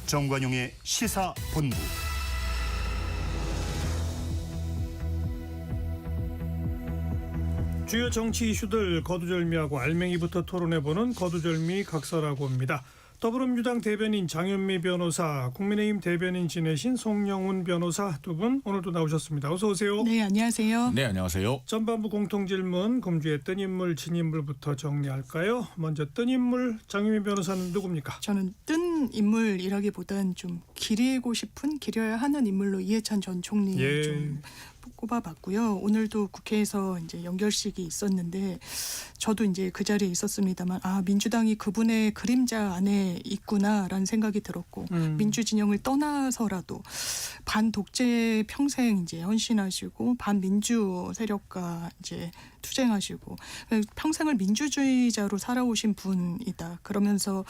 정관용의 시사본부. 주요 정치 이슈들 거두절미하고 알맹이부터 토론해보는 거두절미 각서라고 합니다. 더불어민주당 대변인 장현미 변호사, 국민의힘 대변인 지내신 송영훈 변호사 두 분 오늘도 나오셨습니다. 어서 오세요. 네, 안녕하세요. 네, 안녕하세요. 전반부 공통질문, 금주의 뜬 인물, 진 인물부터 정리할까요? 먼저 뜬 인물, 장현미 변호사는 누굽니까? 저는 뜬 인물이라기보단 좀 기리고 싶은, 기려야 하는 인물로 이해찬 전 총리 좀 꼽아봤고요. 오늘도 국회에서 이제 연결식이 있었는데 저도 이제 그 자리에 있었습니다만 민주당이 그분의 그림자 안에 있구나라는 생각이 들었고 민주 진영을 떠나서라도 반독재 평생 이제 헌신하시고 반민주 세력과 이제 투쟁하시고 평생을 민주주의자로 살아오신 분이다. 그러면서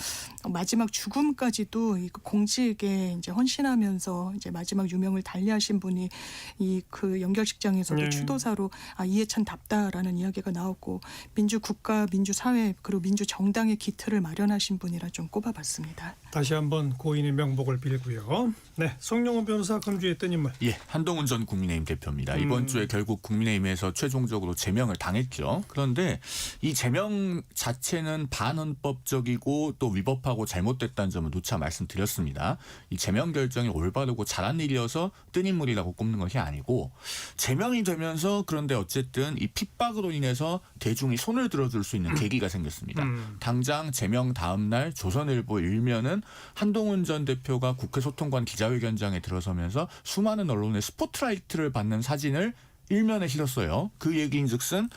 마지막 죽음까지도 이 공직에 이제 헌신하면서 이제 마지막 유명을 달리하신 분이 이 그 연결식장에서도 추도사로 이해찬답다라는 이야기가 나왔고 민주국가, 민주사회 그리고 민주정당의 기틀을 마련하신 분이라 좀 꼽아봤습니다. 다시 한번 고인의 명복을 빌고요. 네, 송영훈 변호사, 금주의 뜬 인물. 예, 한동훈 전 국민의힘 대표입니다. 이번 주에 결국 국민의힘에서 최종적으로 제명을 당했죠. 그런데 이 제명 자체는 반헌법적이고 또 위법하고 잘못됐다는 점을 누차 말씀드렸습니다. 이 제명 결정이 올바르고 잘한 일이어서 뜬 인물이라고 꼽는 것이 아니고 제명이 되면서 그런데 어쨌든 이 핍박으로 인해서 대중이 손을 들어줄 수 있는 계기가 생겼습니다. 당장 제명 다음 날 조선일보 일면은 한동훈 전 대표가 국회 소통관 기자회견장에 들어서면서 수많은 언론의 스포트라이트를 받는 사진을 일면에 실었어요. 그 얘기인즉슨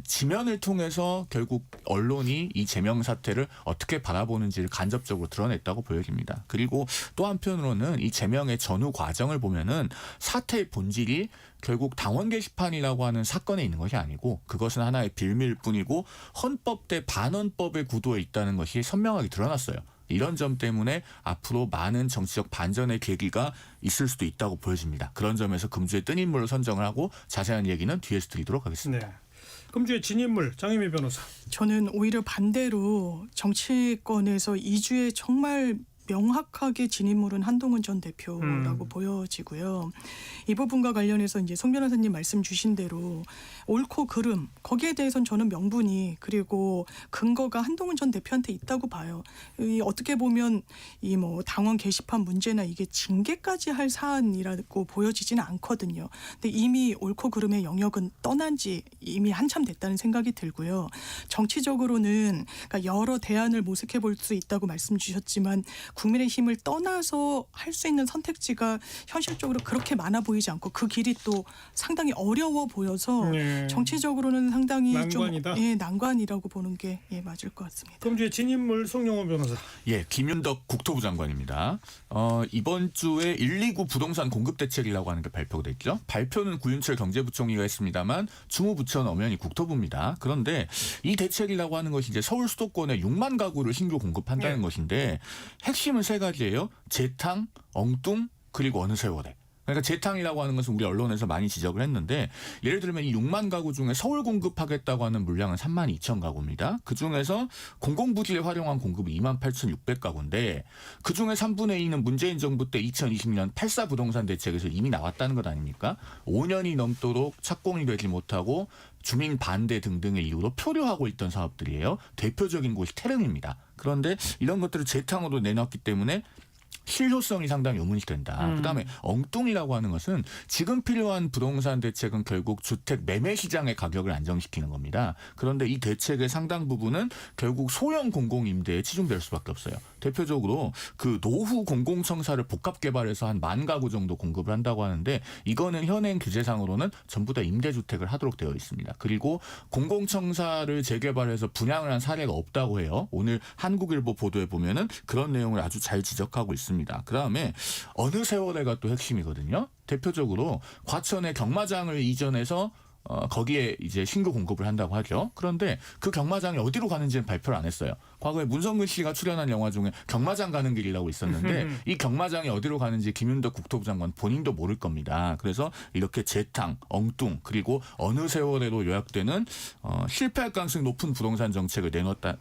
지면을 통해서 결국 언론이 이 제명 사태를 어떻게 바라보는지를 간접적으로 드러냈다고 보여집니다. 그리고 또 한편으로는 이 제명의 전후 과정을 보면은 사태의 본질이 결국 당원 게시판이라고 하는 사건에 있는 것이 아니고 그것은 하나의 빌미일 뿐이고 헌법 대 반헌법의 구도에 있다는 것이 선명하게 드러났어요. 이런 점 때문에 앞으로 많은 정치적 반전의 계기가 있을 수도 있다고 보여집니다. 그런 점에서 금주의 뜬 인물로 선정을 하고 자세한 얘기는 뒤에서 드리도록 하겠습니다. 네. 금주의 진 인물, 장현미 변호사. 저는 오히려 반대로 정치권에서 2주에 정말 명확하게 진 인물은 한동훈 전 대표라고 보여지고요. 이 부분과 관련해서 이제 송 변호사님 말씀 주신 대로 옳고 그름 거기에 대해서는 저는 명분이 그리고 근거가 한동훈 전 대표한테 있다고 봐요. 이 어떻게 보면 이 뭐 당원 게시판 문제나 이게 징계까지 할 사안이라고 보여지지는 않거든요. 근데 이미 옳고 그름의 영역은 떠난 지 이미 한참 됐다는 생각이 들고요. 정치적으로는 그러니까 여러 대안을 모색해 볼 수 있다고 말씀 주셨지만 국민의힘을 떠나서 할 수 있는 선택지가 현실적으로 그렇게 많아 보이지 않고 그 길이 또 상당히 어려워 보여서 정치적으로는 상당히 난관이다. 좀 난관이라고 보는 게 맞을 것 같습니다. 금주의 진 인물, 송영훈 변호사. 예, 김윤덕 국토부 장관입니다. 이번 주에 129 부동산 공급 대책이라고 하는 게 발표가 됐죠. 발표는 구윤철 경제부총리가 했습니다만 주무부처는 엄연히 국토부입니다. 그런데 이 대책이라고 하는 것이 이제 서울 수도권에 6만 가구를 신규 공급한다는 것인데 핵심은 세 가지예요. 재탕, 엉뚱, 그리고 어느 세월에. 그러니까 재탕이라고 하는 것은 우리 언론에서 많이 지적을 했는데 예를 들면 이 6만 가구 중에 서울 공급하겠다고 하는 물량은 3만 2천 가구입니다. 그중에서 공공부지에 활용한 공급이 2만 8,600가구인데 그중에 3분의 2는 문재인 정부 때 2020년 8.4 부동산 대책에서 이미 나왔다는 것 아닙니까? 5년이 넘도록 착공이 되지 못하고 주민 반대 등등의 이유로 표류하고 있던 사업들이에요. 대표적인 곳이 태릉입니다. 그런데 이런 것들을 재탕으로 내놨기 때문에 실효성이 상당히 의문이 된다. 그다음에 엉뚱이라고 하는 것은 지금 필요한 부동산 대책은 결국 주택 매매 시장의 가격을 안정시키는 겁니다. 그런데 이 대책의 상당 부분은 결국 소형 공공임대에 치중될 수밖에 없어요. 대표적으로 그 노후 공공청사를 복합 개발해서 한 10,000 가구 정도 공급을 한다고 하는데 이거는 현행 규제상으로는 전부 다 임대주택을 하도록 되어 있습니다. 그리고 공공청사를 재개발해서 분양을 한 사례가 없다고 해요. 오늘 한국일보 보도에 보면은 그런 내용을 아주 잘 지적하고 있습니다. 그다음에 어느 세월에가 또 핵심이거든요. 대표적으로 과천의 경마장을 이전해서 거기에 이제 신규 공급을 한다고 하죠. 그런데 그 경마장이 어디로 가는지는 발표를 안 했어요. 과거에 문성근 씨가 출연한 영화 중에 경마장 가는 길이라고 있었는데 이 경마장이 어디로 가는지 김윤덕 국토부 장관 본인도 모를 겁니다. 그래서 이렇게 재탕, 엉뚱 그리고 어느 세월에도 요약되는 실패할 가능성이 높은 부동산 정책을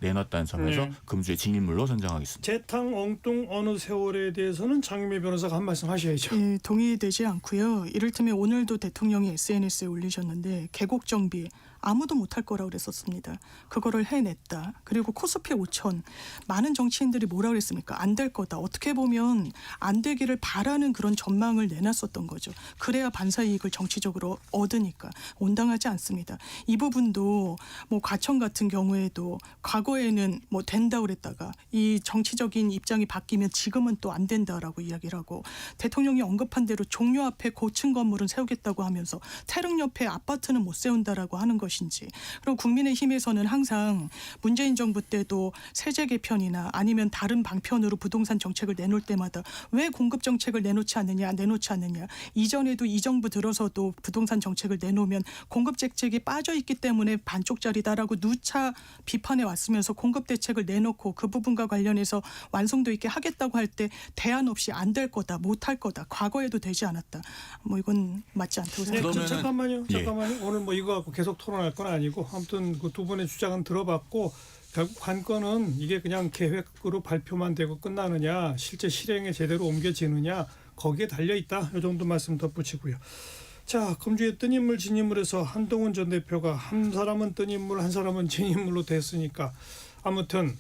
내놨다는 점에서 금주의 진인물로 선정하겠습니다. 재탕 엉뚱 어느 세월에 대해서는 장윤미 변호사가 한 말씀 하셔야죠. 예, 동의되지 않고요. 이를테면 오늘도 대통령이 SNS에 올리셨는데 계곡 정비 아무도 못할 거라고 그랬었습니다. 그거를 해냈다. 그리고 코스피 5천 많은 정치인들이 뭐라 그랬습니까? 안 될 거다. 어떻게 보면 안 되기를 바라는 그런 전망을 내놨었던 거죠. 그래야 반사이익을 정치적으로 얻으니까 온당하지 않습니다. 이 부분도 뭐 과천 같은 경우에도 과거에는 뭐 된다 그랬다가 이 정치적인 입장이 바뀌면 지금은 또 안 된다라고 이야기를 하고 대통령이 언급한 대로 종묘 앞에 고층 건물은 세우겠다고 하면서 태릉 옆에 아파트는 못 세운다라고 하는 것인지 그리고 국민의힘에서는 항상 문재인 정부 때도 세제 개편이나 아니면 다른 방편으로 부동산 정책을 내놓을 때마다 왜 공급 정책을 내놓지 않느냐 이전에도 이 정부 들어서도 부동산 정책을 내놓으면 공급 대책이 빠져 있기 때문에 반쪽짜리다라고 누차 비판해 왔으면서 공급 대책을 내놓고 그 부분과 관련해서 완성도 있게 하겠다고 할 때 대안 없이 안 될 거다 못할 거다 과거에도 되지 않았다 뭐 이건 맞지 않다고 생각합니다. 잠깐만요. 오늘 뭐 이거 갖고 계속 토론할 건 아니고 아무튼 그 두 분의 주장은 들어봤고 결국 관건은 이게 그냥 계획으로 발표만 되고 끝나느냐 실제 실행에 제대로 옮겨지느냐 거기에 달려있다. 이 정도 말씀 덧붙이고요. 자, 금주의 뜬 인물 진인물에서 한동훈 전 대표가 한 사람은 뜬 인물 한 사람은 진인물로 됐으니까 아무튼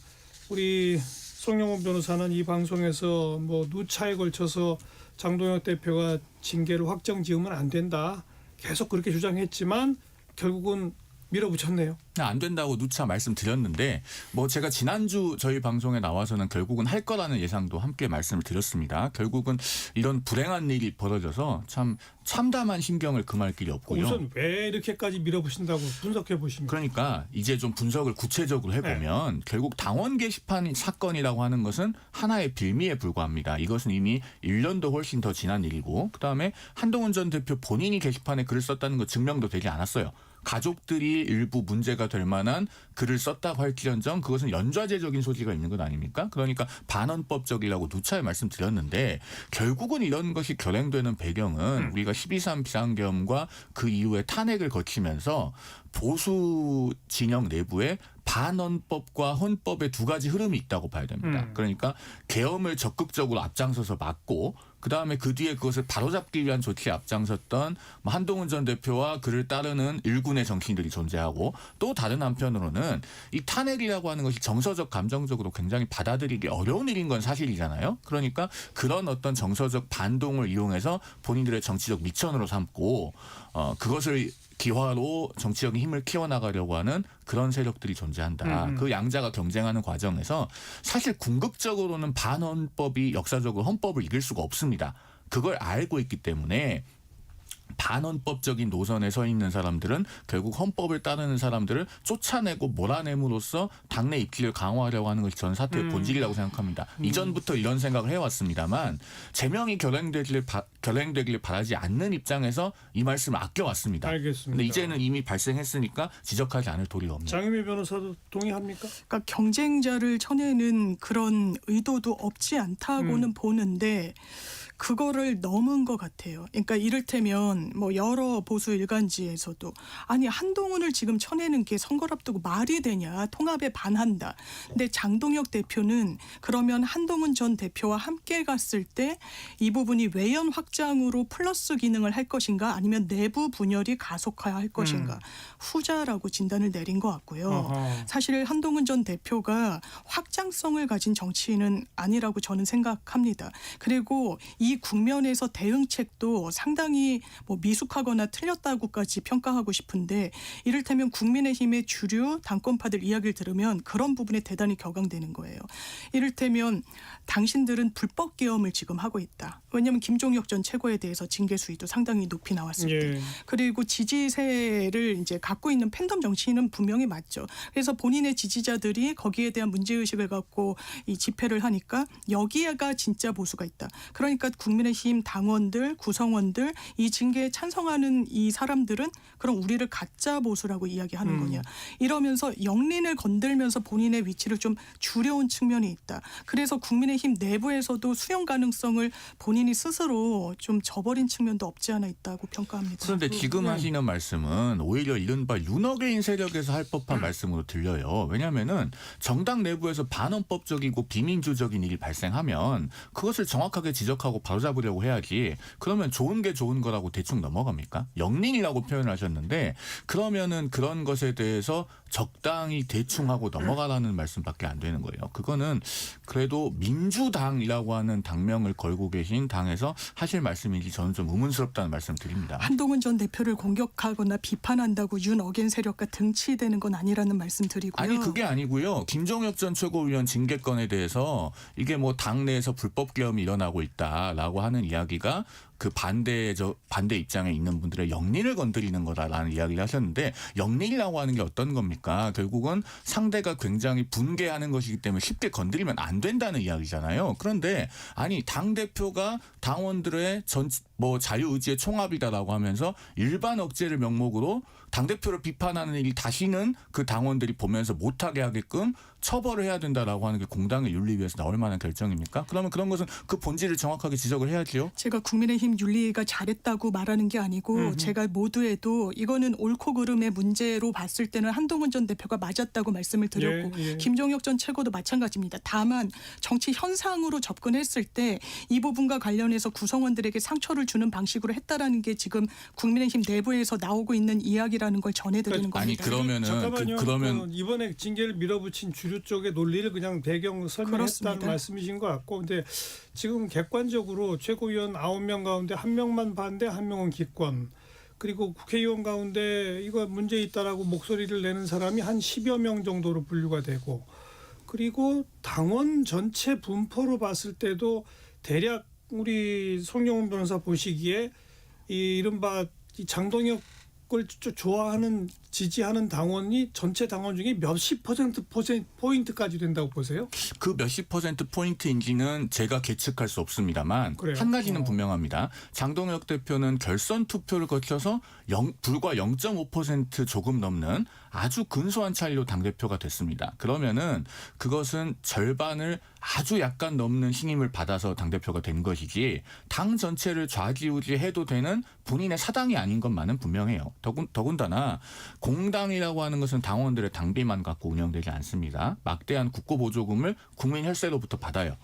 우리 송영훈 변호사는 이 방송에서 뭐 누차에 걸쳐서 장동혁 대표가 징계를 확정 지으면 안 된다. 계속 그렇게 주장했지만 결국은 밀어붙였네요. 안 된다고 누차 말씀드렸는데 뭐 제가 지난주 저희 방송에 나와서는 결국은 할 거라는 예상도 함께 말씀을 드렸습니다. 결국은 이런 불행한 일이 벌어져서 참 참담한 심경을 금할 길이 없고요. 우선 왜 이렇게까지 밀어붙인다고 분석해 보시면 그러니까 이제 좀 분석을 구체적으로 해보면 결국 당원 게시판 사건이라고 하는 것은 하나의 빌미에 불과합니다. 이것은 이미 1년도 훨씬 더 지난 일이고 그다음에 한동훈 전 대표 본인이 게시판에 글을 썼다는 것 증명도 되지 않았어요. 가족들이 일부 문제가 될 만한 글을 썼다고 할지언정 그것은 연좌제적인 소지가 있는 것 아닙니까? 그러니까 반헌법적이라고 누차에 말씀드렸는데 결국은 이런 것이 결행되는 배경은 우리가 12.3 비상계엄과 그 이후에 탄핵을 거치면서 보수 진영 내부에 반헌법과 헌법의 두 가지 흐름이 있다고 봐야 됩니다. 그러니까 계엄을 적극적으로 앞장서서 막고 그다음에 그 뒤에 그것을 바로잡기 위한 조치에 앞장섰던 한동훈 전 대표와 그를 따르는 일군의 정치인들이 존재하고 또 다른 한편으로는 이 탄핵이라고 하는 것이 정서적 감정적으로 굉장히 받아들이기 어려운 일인 건 사실이잖아요. 그러니까 그런 어떤 정서적 반동을 이용해서 본인들의 정치적 미천으로 삼고 그것을 기화로 정치적인 힘을 키워나가려고 하는 그런 세력들이 존재한다. 그 양자가 경쟁하는 과정에서 사실 궁극적으로는 반헌법이 역사적으로 헌법을 이길 수가 없습니다. 그걸 알고 있기 때문에 반헌법적인 노선에 서 있는 사람들은 결국 헌법을 따르는 사람들을 쫓아내고 몰아냄으로써 당내 입지를 강화하려고 하는 것이 전 사태의 본질이라고 생각합니다. 이전부터 이런 생각을 해왔습니다만 제명이 결행되길 바라지 않는 입장에서 이 말씀을 아껴왔습니다. 알겠습니다. 근데 이제는 이미 발생했으니까 지적하지 않을 도리가 없네요. 장윤미 변호사도 동의합니까? 그러니까 경쟁자를 쳐내는 그런 의도도 없지 않다고는 보는데 그거를 넘은 것 같아요. 그러니까 이를테면 뭐 여러 보수 일간지에서도 아니 한동훈을 지금 쳐내는 게 선거를 앞두고 말이 되냐 통합에 반한다. 근데 장동혁 대표는 그러면 한동훈 전 대표와 함께 갔을 때 이 부분이 외연 확장으로 플러스 기능을 할 것인가 아니면 내부 분열이 가속화할 것인가 후자라고 진단을 내린 것 같고요. 사실 한동훈 전 대표가 확장성을 가진 정치인은 아니라고 저는 생각합니다. 그리고 이 국면에서 대응책도 상당히 뭐 미숙하거나 틀렸다고까지 평가하고 싶은데 이를테면 국민의힘의 주류 당권파들 이야기를 들으면 그런 부분에 대단히 격앙되는 거예요. 이를테면 당신들은 불법 계엄을 지금 하고 있다. 왜냐하면 김종혁 전 최고에 대해서 징계 수위도 상당히 높이 나왔을 때. 그리고 지지세를 이제 갖고 있는 팬덤 정치인은 분명히 맞죠. 그래서 본인의 지지자들이 거기에 대한 문제의식을 갖고 이 집회를 하니까 여기에가 진짜 보수가 있다. 그러니까 몇몇 국민의힘 당원들, 구성원들 이 징계에 찬성하는 이 사람들은 그럼 우리를 가짜 보수라고 이야기하는 거냐. 이러면서 영린을 건들면서 본인의 위치를 좀 줄여온 측면이 있다. 그래서 국민의힘 내부에서도 수용 가능성을 본인이 스스로 좀 저버린 측면도 없지 않아 있다고 평가합니다. 그런데 지금 하시는 말씀은 오히려 이른바 윤어게인 세력에서 할 법한 말씀으로 들려요. 왜냐하면은 정당 내부에서 반헌법적이고 비민주적인 일이 발생하면 그것을 정확하게 지적하고 바로잡으려고 해야지. 그러면 좋은 게 좋은 거라고 대충 넘어갑니까? 영린이라고 표현을 하셨는데 그러면은 그런 것에 대해서 적당히 대충 하고 넘어가라는 말씀밖에 안 되는 거예요. 그거는 그래도 민주당이라고 하는 당명을 걸고 계신 당에서 하실 말씀인지 저는 좀 의문스럽다는 말씀 드립니다. 한동훈 전 대표를 공격하거나 비판한다고 윤어겐 세력과 등치되는 건 아니라는 말씀 드리고요. 아니 그게 아니고요. 김종혁 전 최고위원 징계건에 대해서 이게 뭐 당내에서 불법 계엄이 일어나고 있다라고 하는 이야기가 그 반대 입장에 있는 분들의 영린을 건드리는 거다라는 이야기를 하셨는데 영린이라고 하는 게 어떤 겁니까? 결국은 상대가 굉장히 분개하는 것이기 때문에 쉽게 건드리면 안 된다는 이야기잖아요. 그런데 아니 당대표가 당원들의 자유의지의 총합이다라고 하면서 일반 억제를 명목으로 당대표를 비판하는 일이 다시는 그 당원들이 보면서 못하게 하게끔 처벌을 해야 된다라고 하는 게 공당의 윤리위에서 나올 만한 결정입니까? 그러면 그런 것은 그 본질을 정확하게 지적을 해야지요. 제가 국민의힘 윤리위가 잘했다고 말하는 게 아니고 제가 모두에도 이거는 옳고 그름의 문제로 봤을 때는 한동훈 전 대표가 맞았다고 말씀을 드렸고 예. 김종혁 전 최고도 마찬가지입니다. 다만 정치 현상으로 접근했을 때 이 부분과 관련해서 구성원들에게 상처를 주는 방식으로 했다라는 게 지금 국민의힘 내부에서 나오고 있는 이야기라는 걸 전해드리는 겁니다. 아니 그러면은 잠깐만요. 그러면 이번에 징계를 밀어붙인 주류 쪽의 논리를 그냥 배경 설명했다는 그렇습니다. 말씀이신 것 같고, 근데 지금 객관적으로 최고위원 9명 가운데 1명만 반대, 1명은 기권. 그리고 국회의원 가운데 이거 문제 있다라고 목소리를 내는 사람이 한 10여 명 정도로 분류가 되고, 그리고 당원 전체 분포로 봤을 때도 대략 우리 송영훈 변호사 보시기에 이 이른바 이 장동혁을 좋아하는 지지하는 당원이 전체 당원 중에 몇십 포인트까지 된다고 보세요? 그 몇십 %포인트인지는 제가 계측할 수 없습니다만 그래요? 한 가지는 분명합니다. 장동혁 대표는 결선 투표를 거쳐서 불과 0.5% 조금 넘는 아주 근소한 차이로 당대표가 됐습니다. 그러면은 그것은 절반을 아주 약간 넘는 신임을 받아서 당대표가 된 것이지 당 전체를 좌지우지해도 되는 본인의 사당이 아닌 것만은 분명해요. 더군다나 공당이라고 하는 것은 당원들의 당비만 갖고 운영되지 않습니다. 막대한 국고보조금을 국민 혈세로부터 받아요.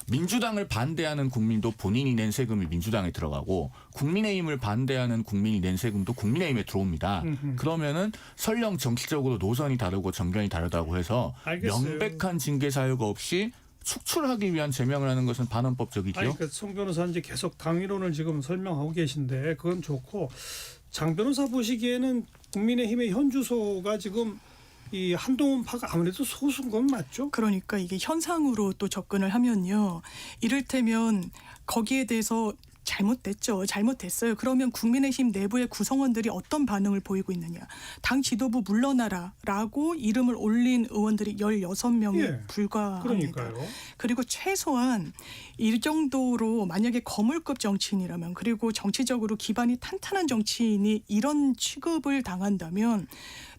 민주당을 반대하는 국민도 본인이 낸 세금이 민주당에 들어가고 국민의힘을 반대하는 국민이 낸 세금도 국민의힘에 들어옵니다. 그러면은 설령 정치적으로 노선이 다르고 정견이 다르다고 해서 알겠어요. 명백한 징계 사유가 없이 축출하기 위한 제명을 하는 것은 반헌법적이죠. 아니, 그러니까 송 변호사 이제 계속 당위론을 지금 설명하고 계신데 그건 좋고, 장 변호사 보시기에는 국민의힘의 현주소가 지금 이 한동훈 파가 아무래도 소수인 건 맞죠? 그러니까 이게 현상으로 또 접근을 하면요. 이를테면 거기에 대해서 잘못됐어요. 그러면 국민의힘 내부의 구성원들이 어떤 반응을 보이고 있느냐. 당 지도부 물러나라라고 이름을 올린 의원들이 16명에 예, 불과합니다. 그러니까요. 그리고 최소한 이 정도로 만약에 거물급 정치인이라면, 그리고 정치적으로 기반이 탄탄한 정치인이 이런 취급을 당한다면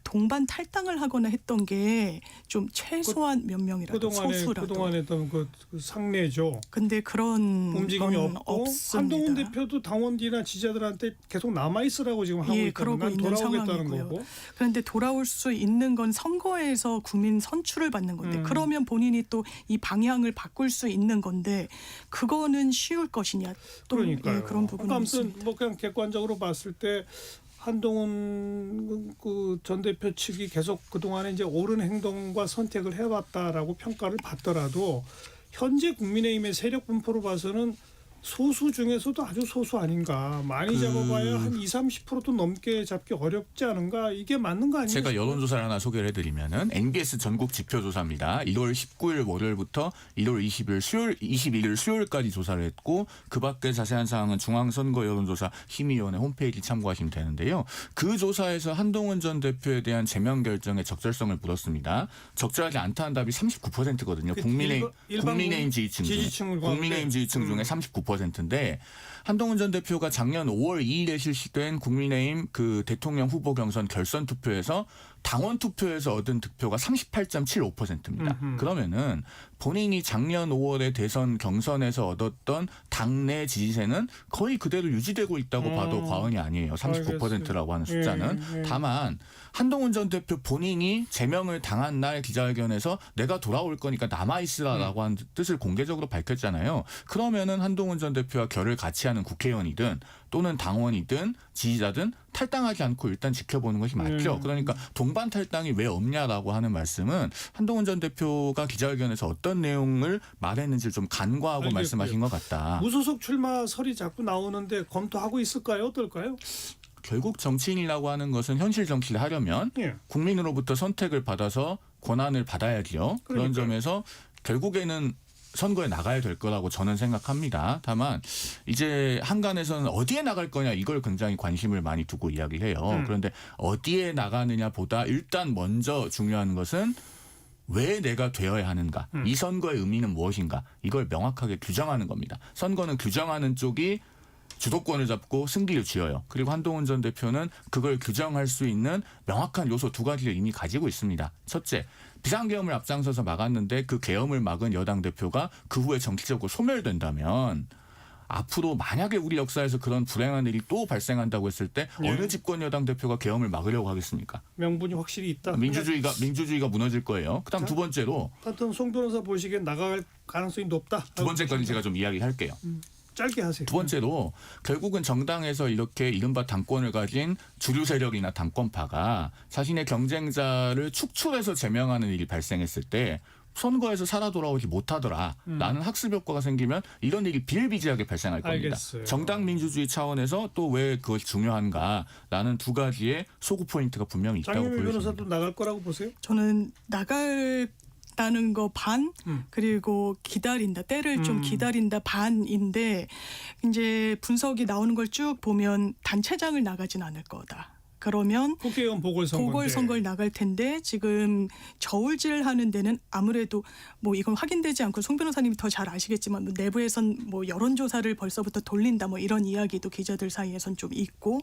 동반 탈당을 하거나 했던 게 좀 최소한 몇 명이라도 소수라도. 그동안에 했던 그 상례죠. 근데 그런 움직임이 건 없고 없습니다. 한동훈 대표도 당원들이나 지지자들한테 계속 남아 있으라고 지금 하고 예, 있다는 그러고 건 있는 돌아오겠다는 상황이고요. 거고. 그런데 돌아올 수 있는 건 선거에서 국민 선출을 받는 건데 그러면 본인이 또 이 방향을 바꿀 수 있는 건데 그거는 쉬울 것이냐. 또 그러니까요. 예, 그런 부분이 아무튼 있습니다. 뭐 그냥 객관적으로 봤을 때 한동훈 그 전 대표 측이 계속 그동안에 이제 옳은 행동과 선택을 해왔다라고 평가를 받더라도 현재 국민의힘의 세력 분포로 봐서는 소수 중에서도 아주 소수 아닌가. 많이 잡아봐야 한 20-30%도 넘게 잡기 어렵지 않은가. 이게 맞는 거 아니에요? 제가 여론조사를 하나 소개를 해드리면은 NBS 전국 지표조사입니다. 1월 19일 월요일부터 1월 21일 수요일까지 조사를 했고 그 밖에 자세한 사항은 중앙선거 여론조사 심의위원회 홈페이지 참고하시면 되는데요. 그 조사에서 한동훈 전 대표에 대한 제명 결정의 적절성을 물었습니다. 적절하지 않다는 답이 39%거든요. 그 국민의힘 지지층 지지층을 국민의힘 지지층 중에 39%. 39%인데 한동훈 전 대표가 작년 5월 2일에 실시된 국민의힘 그 대통령 후보 경선 결선 투표에서 당원 투표에서 얻은 득표가 38.75%입니다. 그러면은 본인이 작년 5월에 대선 경선에서 얻었던 당내 지지세는 거의 그대로 유지되고 있다고 봐도 과언이 아니에요. 39%라고 하는 숫자는. 다만 한동훈 전 대표 본인이 제명을 당한 날 기자회견에서 내가 돌아올 거니까 남아있으라라고 하는 뜻을 공개적으로 밝혔잖아요. 그러면은 한동훈 전 대표와 결을 같이 하는 국회의원이든 또는 당원이든 지지자든 탈당하지 않고 일단 지켜보는 것이 맞죠. 그러니까 동반 탈당이 왜 없냐라고 하는 말씀은 한동훈 전 대표가 기자회견에서 어떤 내용을 말했는지 좀 간과하고 알겠고요. 말씀하신 것 같다. 무소속 출마설이 자꾸 나오는데 검토하고 있을까요? 어떨까요? 결국 정치인이라고 하는 것은 현실 정치를 하려면 예. 국민으로부터 선택을 받아서 권한을 받아야지요. 그런 그러니까요. 점에서 결국에는 선거에 나가야 될 거라고 저는 생각합니다. 다만 이제 한간에서는 어디에 나갈 거냐 이걸 굉장히 관심을 많이 두고 이야기해요. 그런데 어디에 나가느냐보다 일단 먼저 중요한 것은 왜 내가 되어야 하는가? 이 선거의 의미는 무엇인가? 이걸 명확하게 규정하는 겁니다. 선거는 규정하는 쪽이 주도권을 잡고 승기를 쥐어요. 그리고 한동훈 전 대표는 그걸 규정할 수 있는 명확한 요소 두 가지를 이미 가지고 있습니다. 첫째, 비상계엄을 앞장서서 막았는데 그 계엄을 막은 여당 대표가 그 후에 정치적으로 소멸된다면 앞으로 만약에 우리 역사에서 그런 불행한 일이 또 발생한다고 했을 때 어느 집권 여당 대표가 계엄을 막으려고 하겠습니까? 명분이 확실히 있다. 민주주의가 무너질 거예요. 그다음 두 번째로 하여튼 송 변호사 보시기엔 나갈 가능성이 높다. 두 번째까지 제가 좀 이야기할게요. 짧게 하세요. 두 번째로 결국은 정당에서 이렇게 이른바 당권을 가진 주류 세력이나 당권파가 자신의 경쟁자를 축출해서 제명하는 일이 발생했을 때 선거에서 살아 돌아오지 못하더라. 라는 학습 효과가 생기면 이런 일이 비일비재하게 발생할 겁니다. 알겠어요. 정당 민주주의 차원에서 또 왜 그것이 중요한가라는 두 가지의 소구 포인트가 분명히 있다고 장윤미 보여집니다. 변호사도 나갈 거라고 보세요? 저는 나가는 거 반, 그리고 기다린다, 때를 좀 기다린다 반인데 이제 분석이 나오는 걸 쭉 보면 단체장을 나가진 않을 거다. 그러면 국회의원 보궐선거를 나갈 텐데 지금 저울질하는 데는 아무래도 뭐 이건 확인되지 않고 송 변호사님이 더 잘 아시겠지만 뭐 내부에선 뭐 여론조사를 벌써부터 돌린다 뭐 이런 이야기도 기자들 사이에선 좀 있고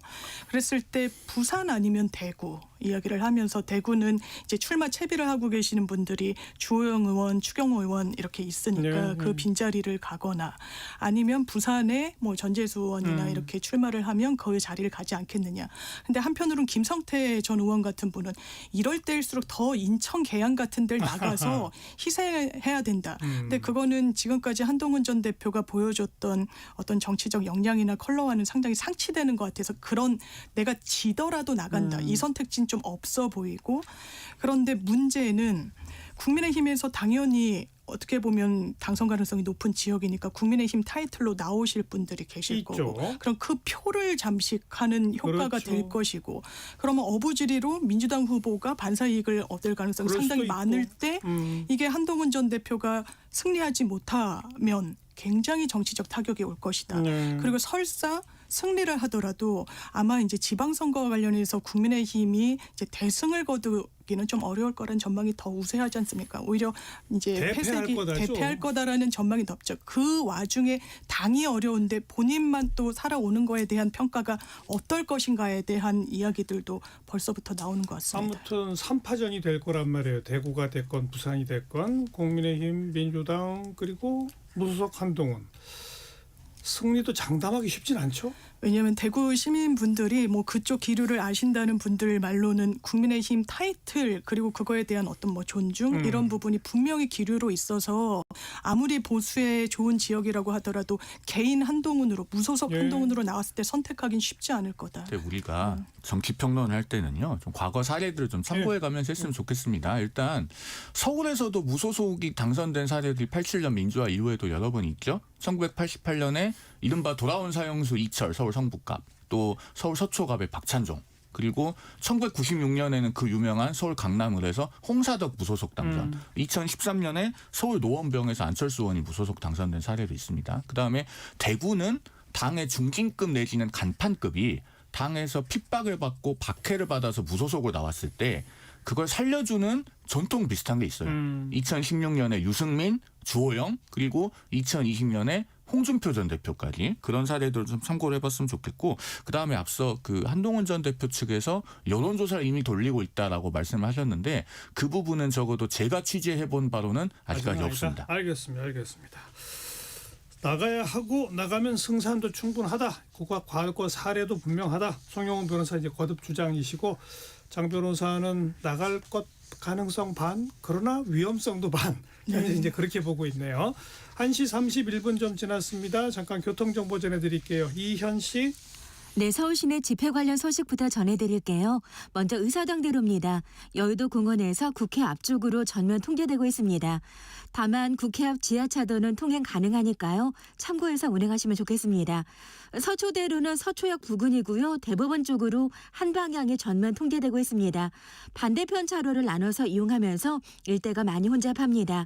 그랬을 때 부산 아니면 대구 이야기를 하면서 대구는 이제 출마 채비를 하고 계시는 분들이 주호영 의원, 추경호 의원 이렇게 있으니까 그 빈자리를 가거나 아니면 부산에 뭐 전재수 의원이나 이렇게 출마를 하면 그 자리를 가지 않겠느냐. 근데 한편으로는 김성태 전 의원 같은 분은 이럴 때일수록 더 인천 계양 같은 데를 나가서 희생해야 된다. 근데 그거는 지금까지 한동훈 전 대표가 보여줬던 어떤 정치적 역량이나 컬러와는 상당히 상치되는 것 같아서 그런 내가 지더라도 나간다. 이 선택지는 좀 없어 보이고 그런데 문제는 국민의힘에서 당연히 어떻게 보면 당선 가능성이 높은 지역이니까 국민의힘 타이틀로 나오실 분들이 계실 있죠. 거고 그럼 그 표를 잠식하는 효과가 그렇죠. 될 것이고 그러면 어부지리로 민주당 후보가 반사이익을 얻을 가능성이 그럴 상당히 수도 많을 있고. 때 이게 한동훈 전 대표가 승리하지 못하면 굉장히 정치적 타격이 올 것이다. 그리고 설사 승리를 하더라도 아마 이제 지방선거와 관련해서 국민의힘이 이제 대승을 거두기는 좀 어려울 거라는 전망이 더 우세하지 않습니까? 오히려 이제 대패할 거다라는 전망이 덥죠. 그 와중에 당이 어려운데 본인만 또 살아오는 거에 대한 평가가 어떨 것인가에 대한 이야기들도 벌써부터 나오는 것 같습니다. 아무튼 3파전이 될 거란 말이에요. 대구가 됐건 부산이 됐건 국민의힘, 민주당 그리고 무소속 한동훈. 승리도 장담하기 쉽진 않죠. 왜냐하면 대구 시민분들이 뭐 그쪽 기류를 아신다는 분들 말로는 국민의힘 타이틀 그리고 그거에 대한 어떤 뭐 존중 이런 부분이 분명히 기류로 있어서 아무리 보수의 좋은 지역이라고 하더라도 개인 한동훈으로 무소속 한동훈으로 나왔을 때 선택하기는 쉽지 않을 거다. 우리가 정치 평론을 할 때는요, 좀 과거 사례들을 좀 참고해가면서 했으면 좋겠습니다. 일단 서울에서도 무소속이 당선된 사례들이 87년 민주화 이후에도 여러 번 있죠. 1988년에 이른바 돌아온 사형수 이철 서울 성북갑, 또 서울 서초갑의 박찬종, 그리고 1996년에는 그 유명한 서울 강남을에서 홍사덕 무소속 당선, 2013년에 서울 노원병에서 안철수 의원이 무소속 당선된 사례도 있습니다. 그다음에 대구는 당의 중진급 내지는 간판급이 당에서 핍박을 받고 박해를 받아서 무소속으로 나왔을 때 그걸 살려주는 전통 비슷한 게 있어요. 2016년에 유승민, 주호영, 그리고 2020년에 홍준표 전 대표까지 그런 사례들을 좀 참고를 해봤으면 좋겠고 그다음에 앞서 그 한동훈 전 대표 측에서 여론조사를 이미 돌리고 있다라고 말씀을 하셨는데 그 부분은 적어도 제가 취재해본 바로는 아직까지 없습니다. 알겠습니다. 나가야 하고 나가면 승산도 충분하다. 그가 과거 사례도 분명하다. 송영훈 변호사 이제 거듭 주장이시고 장 변호사는 나갈 것 가능성 반, 그러나 위험성도 반. 현재 이제 그렇게 보고 있네요. 1시 31분 좀 지났습니다. 잠깐 교통정보 전해드릴게요. 이현 씨. 네, 서울 시내 집회 관련 소식부터 전해드릴게요. 먼저 의사당대로입니다. 여의도 공원에서 국회 앞쪽으로 전면 통제되고 있습니다. 다만 국회 앞 지하차도는 통행 가능하니까요. 참고해서 운행하시면 좋겠습니다. 서초대로는 서초역 부근이고요. 대법원 쪽으로 한 방향이 전면 통제되고 있습니다. 반대편 차로를 나눠서 이용하면서 일대가 많이 혼잡합니다.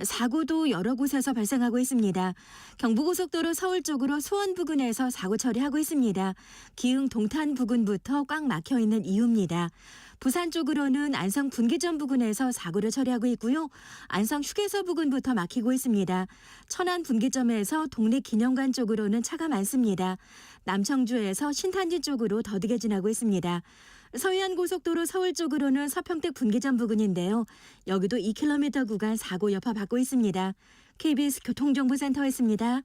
사고도 여러 곳에서 발생하고 있습니다. 경부고속도로 서울 쪽으로 수원 부근에서 사고 처리하고 있습니다. 기흥 동탄 부근부터 꽉 막혀 있는 이유입니다. 부산 쪽으로는 안성 분기점 부근에서 사고를 처리하고 있고요. 안성 휴게소 부근부터 막히고 있습니다. 천안 분기점에서 독립기념관 쪽으로는 차가 많습니다. 남청주에서 신탄지 쪽으로 더디게 지나고 있습니다. 서해안고속도로 서울 쪽으로는 서평택 분기점 부근인데요. 여기도 2km 구간 사고 여파 받고 있습니다. KBS 교통정보센터였습니다.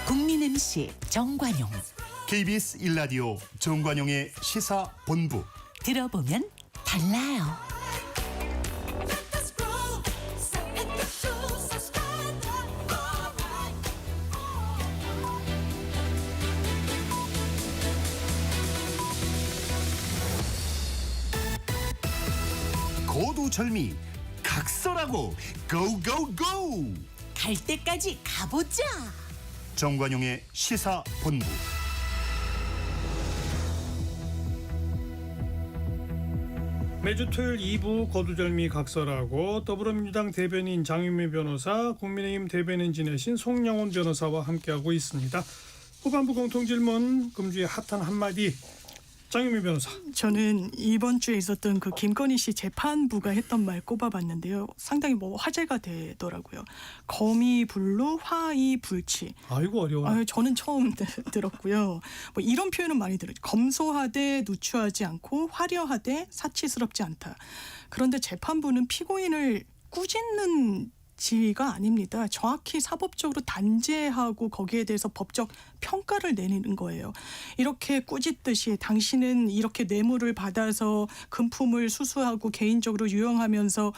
국민 MC 정관용. KBS 1라디오 정관용의 시사본부. 들어보면 달라요. 고두절미 각설하고 고고고. 갈 때까지 가보자. 정관용의 시사본부. 매주 토요일 2부 거두절미 각설하고 더불어민주당 대변인 장윤미 변호사, 국민의힘 대변인 지내신 송영훈 변호사와 함께하고 있습니다. 후반부 공통질문 금주의 핫한 한마디. 장윤미 변호사. 저는 이번 주에 있었던 그 김건희 씨 재판부가 했던 말 꼽아봤는데요. 상당히 화제가 되더라고요. 거미불로 화이불치. 아이고 어려워. 저는 처음 들었고요. 이런 표현은 많이 들어요. 검소하되 누추하지 않고 화려하되 사치스럽지 않다. 그런데 재판부는 피고인을 꾸짖는 지위가 아닙니다. 정확히 사법적으로 단죄하고 거기에 대해서 법적 평가를 내리는 거예요. 이렇게 꾸짖듯이 당신은 이렇게 뇌물을 받아서 금품을 수수하고 개인적으로 유용하면서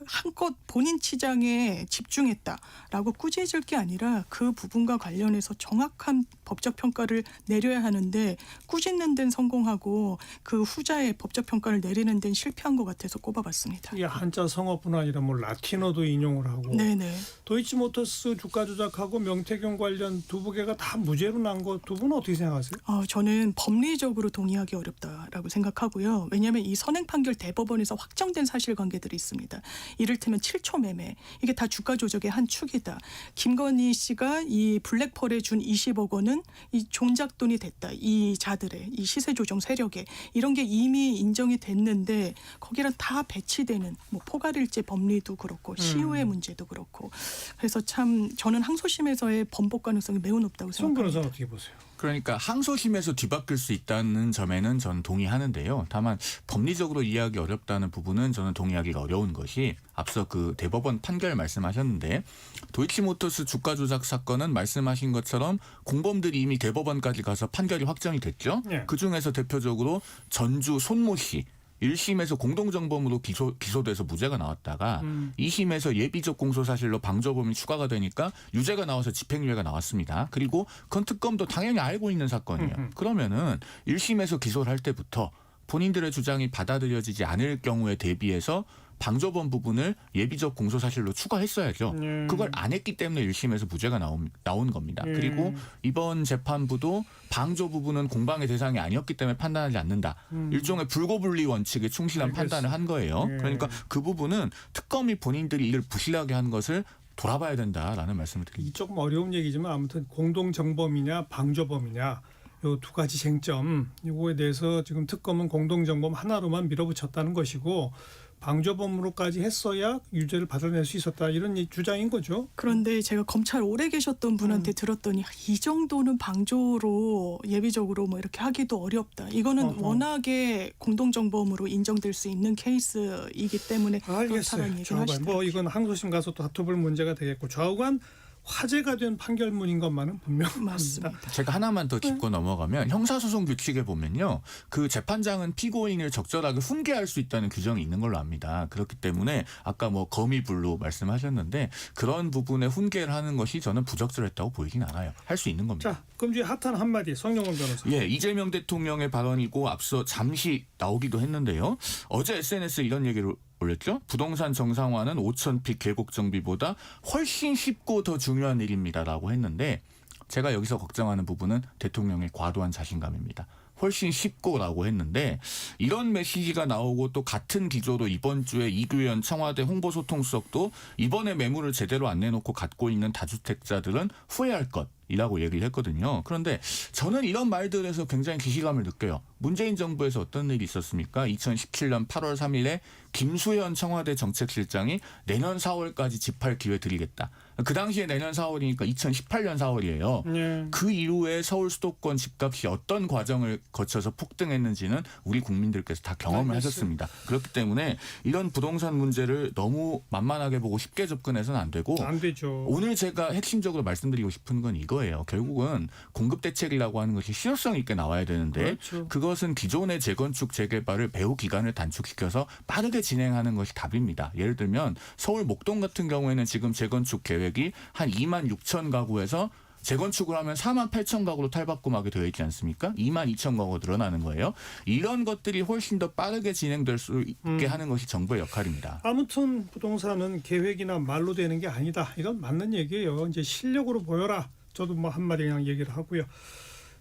한껏 본인 치장에 집중했다라고 꾸짖을 게 아니라 그 부분과 관련해서 정확한 법적 평가를 내려야 하는데 꾸짖는 데는 성공하고 그 후자의 법적 평가를 내리는 데는 실패한 것 같아서 꼽아봤습니다. 이 한자 성어뿐 아니라 라틴어도 인용을 하고. 네네. 도이치모터스 주가 조작하고 명태균 관련 두부개가 다 무죄로 난 거 두 분은 어떻게 생각하세요? 저는 법리적으로 동의하기 어렵다라고 생각하고요. 왜냐하면 이 선행 판결 대법원에서 확정된 사실관계들이 있습니다. 이를테면 7초 매매, 이게 다 주가 조작의 한 축이다. 김건희 씨가 이 블랙펄에 준 20억 원은 이 종잣돈이 됐다. 이 자들의 이 시세 조정 세력에 이런 게 이미 인정이 됐는데 거기랑 다 배치되는 포괄일제 법리도 그렇고 시효의 문제도 그렇고 그래서 참 저는 항소심에서의 번복 가능성이 매우 높다고 송 생각합니다. 변호사는 어떻게 보세요? 그러니까 항소심에서 뒤바뀔 수 있다는 점에는 저는 동의하는데요. 다만 법리적으로 이해하기 어렵다는 부분은 저는 동의하기가 어려운 것이 앞서 그 대법원 판결 말씀하셨는데 도이치모터스 주가 조작 사건은 말씀하신 것처럼 공범들이 이미 대법원까지 가서 판결이 확정이 됐죠. 네. 그중에서 대표적으로 전주 손모 씨 1심에서 공동정범으로 기소돼서 무죄가 나왔다가 2심에서 예비적 공소사실로 방조범이 추가가 되니까 유죄가 나와서 집행유예가 나왔습니다. 그리고 그건 특검도 당연히 알고 있는 사건이에요. 그러면은 1심에서 기소를 할 때부터 본인들의 주장이 받아들여지지 않을 경우에 대비해서 방조범 부분을 예비적 공소사실로 추가했어야죠. 그걸 안 했기 때문에 1심에서 무죄가 나온 겁니다. 그리고 이번 재판부도 방조 부분은 공방의 대상이 아니었기 때문에 판단하지 않는다. 일종의 불고불리 원칙에 충실한 판단을 한 거예요. 그러니까 그 부분은 특검이 본인들이 이를 부실하게 한 것을 돌아봐야 된다라는 말씀을 드립니다. 이 조금 어려운 얘기지만 아무튼 공동정범이냐 방조범이냐 요 두 가지 쟁점 이거에 대해서 지금 특검은 공동정범 하나로만 밀어붙였다는 것이고 방조범으로까지 했어야 유죄를 받아낼 수 있었다 이런 주장인 거죠. 그런데 제가 검찰 오래 계셨던 분한테 들었더니 이 정도는 방조로 예비적으로 뭐 이렇게 하기도 어렵다. 이거는 어허. 워낙에 공동정범으로 인정될 수 있는 케이스이기 때문에 그렇다는 알겠어요. 얘기를 좌우간 하시더라고요. 뭐 이건 항소심 가서 또 다퉈볼 문제가 되겠고 좌우간 화제가 된 판결문인 것만은 분명합니다. 맞습니다. 제가 하나만 더 짚고 넘어가면 형사소송 규칙에 보면요. 그 재판장은 피고인을 적절하게 훈계할 수 있다는 규정이 있는 걸로 압니다. 그렇기 때문에 아까 뭐 거미불로 말씀하셨는데 그런 부분에 훈계를 하는 것이 저는 부적절했다고 보이진 않아요. 할 수 있는 겁니다. 자, 그럼 이제 핫한 한마디 성영원 변호사. 예, 이재명 대통령의 발언이고 앞서 잠시 나오기도 했는데요. 어제 SNS에 이런 얘기를 올렸죠. 부동산 정상화는 5,000픽 계곡 정비보다 훨씬 쉽고 더 중요한 일입니다라고 했는데 제가 여기서 걱정하는 부분은 대통령의 과도한 자신감입니다. 훨씬 쉽고라고 했는데 이런 메시지가 나오고 또 같은 기조로 이번 주에 이규현 청와대 홍보소통수석도 이번에 매물을 제대로 안 내놓고 갖고 있는 다주택자들은 후회할 것이라고 얘기를 했거든요. 그런데 저는 이런 말들에서 굉장히 기시감을 느껴요. 문재인 정부에서 어떤 일이 있었습니까? 2017년 8월 3일에 김수현 청와대 정책실장이 내년 4월까지 집할 기회 드리겠다. 그 당시에 내년 4월이니까 2018년 4월이에요. 예. 그 이후에 서울 수도권 집값이 어떤 과정을 거쳐서 폭등했는지는 우리 국민들께서 다 경험을 알겠어요. 하셨습니다. 그렇기 때문에 이런 부동산 문제를 너무 만만하게 보고 쉽게 접근해서는 안 되고 안 되죠. 오늘 제가 핵심적으로 말씀드리고 싶은 건 이거예요. 결국은 공급 대책이라고 하는 것이 실효성 있게 나와야 되는데 그렇죠. 그것은 기존의 재건축 재개발을 배후 기간을 단축시켜서 빠르게 진행하는 것이 답입니다. 예를 들면 서울 목동 같은 경우에는 지금 재건축 계획이 한 2만 6천 가구에서 재건축을 하면 4만 8천 가구로 탈바꿈하게 되어 있지 않습니까? 2만 2천 가구가 늘어나는 거예요. 이런 것들이 훨씬 더 빠르게 진행될 수 있게 하는 것이 정부의 역할입니다. 아무튼 부동산은 계획이나 말로 되는 게 아니다. 이건 맞는 얘기예요. 이제 실력으로 보여라. 저도 뭐 한마디 그냥 얘기를 하고요.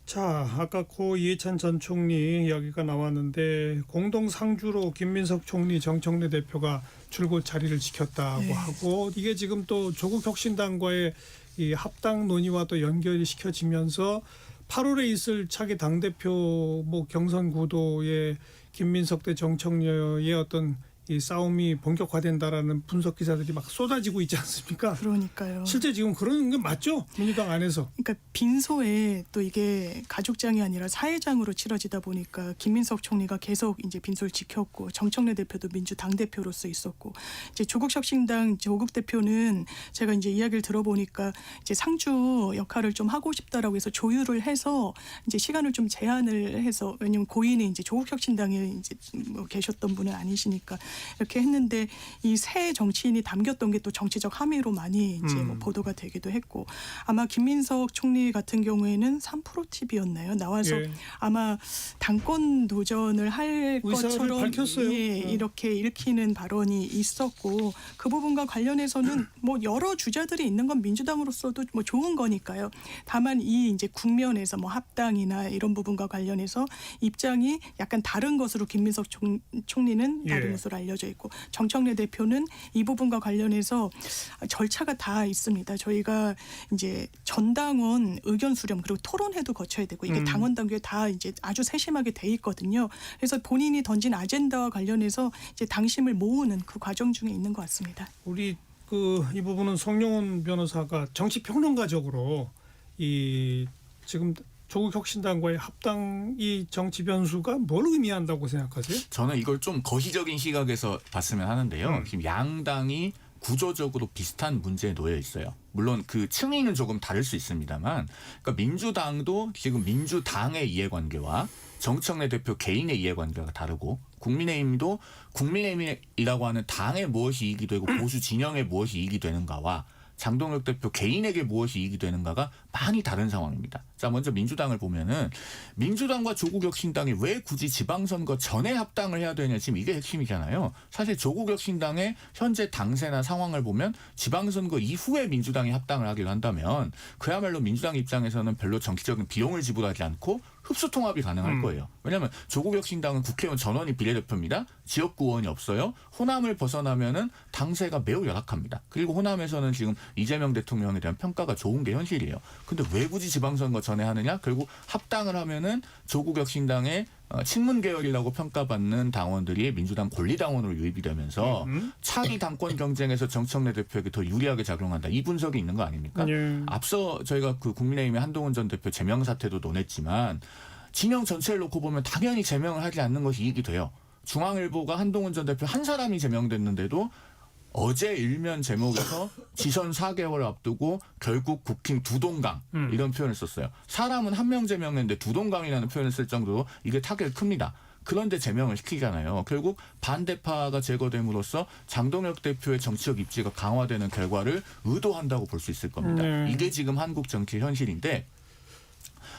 자, 아까 고 이해찬 전 총리 이야기가 나왔는데 공동상주로 김민석 총리 정청래 대표가 줄곧 자리를 지켰다고 네. 하고 이게 지금 또 조국혁신당과의 이 합당 논의와 또 연결이 시켜지면서 8월에 있을 차기 당대표 뭐 경선 구도에 김민석 대 정청래의 어떤 이 싸움이 본격화된다라는 분석 기사들이 막 쏟아지고 있지 않습니까? 그러니까요. 실제 지금 그런 게 맞죠? 민주당 안에서. 그러니까 빈소에 또 이게 가족장이 아니라 사회장으로 치러지다 보니까 김민석 총리가 계속 이제 빈소를 지켰고 정청래 대표도 민주당 대표로서 있었고 이제 조국혁신당 조국 대표는 제가 이제 이야기를 들어보니까 이제 상주 역할을 좀 하고 싶다라고 해서 조율을 해서 이제 시간을 좀 제한을 해서 왜냐면 고인이 이제 조국혁신당에 이제 뭐 계셨던 분은 아니시니까 이렇게 했는데 이 새 정치인이 담겼던 게 또 정치적 함의로 많이 이제 뭐 보도가 되기도 했고 아마 김민석 총리 같은 경우에는 3프로 TV였나요? 나와서 예. 아마 당권 도전을 할 의사를 것처럼 밝혔어요. 예, 이렇게 읽히는 발언이 있었고 그 부분과 관련해서는 뭐 여러 주자들이 있는 건 민주당으로서도 뭐 좋은 거니까요. 다만 이 이제 국면에서 뭐 합당이나 이런 부분과 관련해서 입장이 약간 다른 것으로 김민석 총리는 다른 예. 것으로 알려져 있고 정청래 대표는 이 부분과 관련해서 절차가 다 있습니다. 저희가 이제 전당원 의견 수렴 그리고 토론회도 거쳐야 되고 이게 당원 단계에 다 이제 아주 세심하게 돼 있거든요. 그래서 본인이 던진 아젠다와 관련해서 이제 당심을 모으는 그 과정 중에 있는 것 같습니다. 우리 이 부분은 송영훈 변호사가 정치 평론가적으로 이 지금 조국혁신당과의 합당이 정치 변수가 뭘 의미한다고 생각하세요? 저는 이걸 좀 거시적인 시각에서 봤으면 하는데요. 지금 양당이 구조적으로 비슷한 문제에 놓여 있어요. 물론 그 층위는 조금 다를 수 있습니다만 그러니까 민주당도 지금 민주당의 이해관계와 정청래 대표 개인의 이해관계가 다르고 국민의힘도 국민의힘이라고 하는 당에 무엇이 이익이 되고 보수 진영에 무엇이 이익이 되는가와 장동혁 대표 개인에게 무엇이 이익이 되는가가 많이 다른 상황입니다. 자, 먼저 민주당을 보면은 민주당과 조국혁신당이 왜 굳이 지방선거 전에 합당을 해야 되냐, 지금 이게 핵심이잖아요. 사실 조국혁신당의 현재 당세나 상황을 보면 지방선거 이후에 민주당이 합당을 하기로 한다면 그야말로 민주당 입장에서는 별로 정치적인 비용을 지불하지 않고 흡수 통합이 가능할 거예요. 왜냐하면 조국혁신당은 국회의원 전원이 비례대표입니다. 지역구 의원이 없어요. 호남을 벗어나면은 당세가 매우 열악합니다. 그리고 호남에서는 지금 이재명 대통령에 대한 평가가 좋은 게 현실이에요. 근데 왜 굳이 지방선거 전에 하느냐? 결국 합당을 하면은 조국혁신당의 친문 계열이라고 평가받는 당원들이 민주당 권리당원으로 유입이 되면서 차기 당권 경쟁에서 정청래 대표에게 더 유리하게 작용한다. 이 분석이 있는 거 아닙니까? 예. 앞서 저희가 그 국민의힘의 한동훈 전 대표 제명 사태도 논했지만 진영 전체를 놓고 보면 당연히 제명을 하지 않는 것이 이익이 돼요. 중앙일보가 한동훈 전 대표 한 사람이 제명됐는데도 어제 일면 제목에서 지선 4개월 앞두고 결국 국힘 두동강 이런 표현을 썼어요. 사람은 한 명 제명했는데 두동강이라는 표현을 쓸 정도로 이게 타격이 큽니다. 그런데 제명을 시키잖아요. 결국 반대파가 제거됨으로써 장동혁 대표의 정치적 입지가 강화되는 결과를 의도한다고 볼 수 있을 겁니다. 이게 지금 한국 정치의 현실인데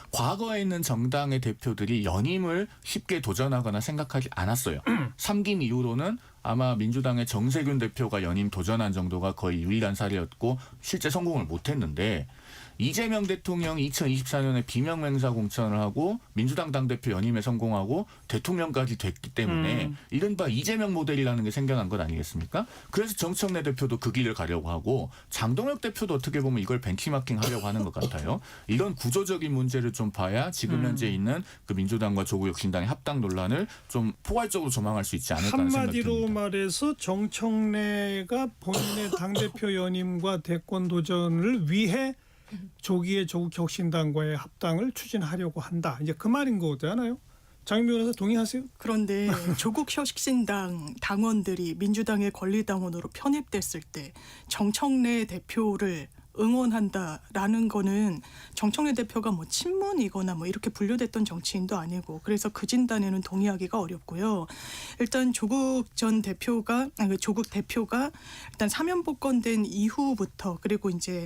과거에 있는 정당의 대표들이 연임을 쉽게 도전하거나 생각하지 않았어요. 3기 이후로는 아마 민주당의 정세균 대표가 연임 도전한 정도가 거의 유일한 사례였고 실제 성공을 못했는데 이재명 대통령이 2024년에 비명맹사 공천을 하고 민주당 당대표 연임에 성공하고 대통령까지 됐기 때문에 이른바 이재명 모델이라는 게 생겨난 것 아니겠습니까? 그래서 정청래 대표도 그 길을 가려고 하고 장동혁 대표도 어떻게 보면 이걸 벤치마킹 하려고 하는 것 같아요. 이런 구조적인 문제를 좀 봐야 지금 현재 있는 그 민주당과 조국혁신당의 합당 논란을 좀 포괄적으로 조망할 수 있지 않을까 하는 생각이 듭니다. 한마디로 말해서 정청래가 본인의 당대표 연임과 대권 도전을 위해 조기에 조국혁신당과의 합당을 추진하려고 한다. 이제 그 말인 거잖아요. 장 변호사 동의하세요? 그런데 조국혁신당 당원들이 민주당의 권리당원으로 편입됐을 때 정청래 대표를 응원한다라는 거는 정청래 대표가 뭐 친문이거나 뭐 이렇게 분류됐던 정치인도 아니고 그래서 그 진단에는 동의하기가 어렵고요. 일단 조국 대표가 일단 사면 복권된 이후부터 그리고 이제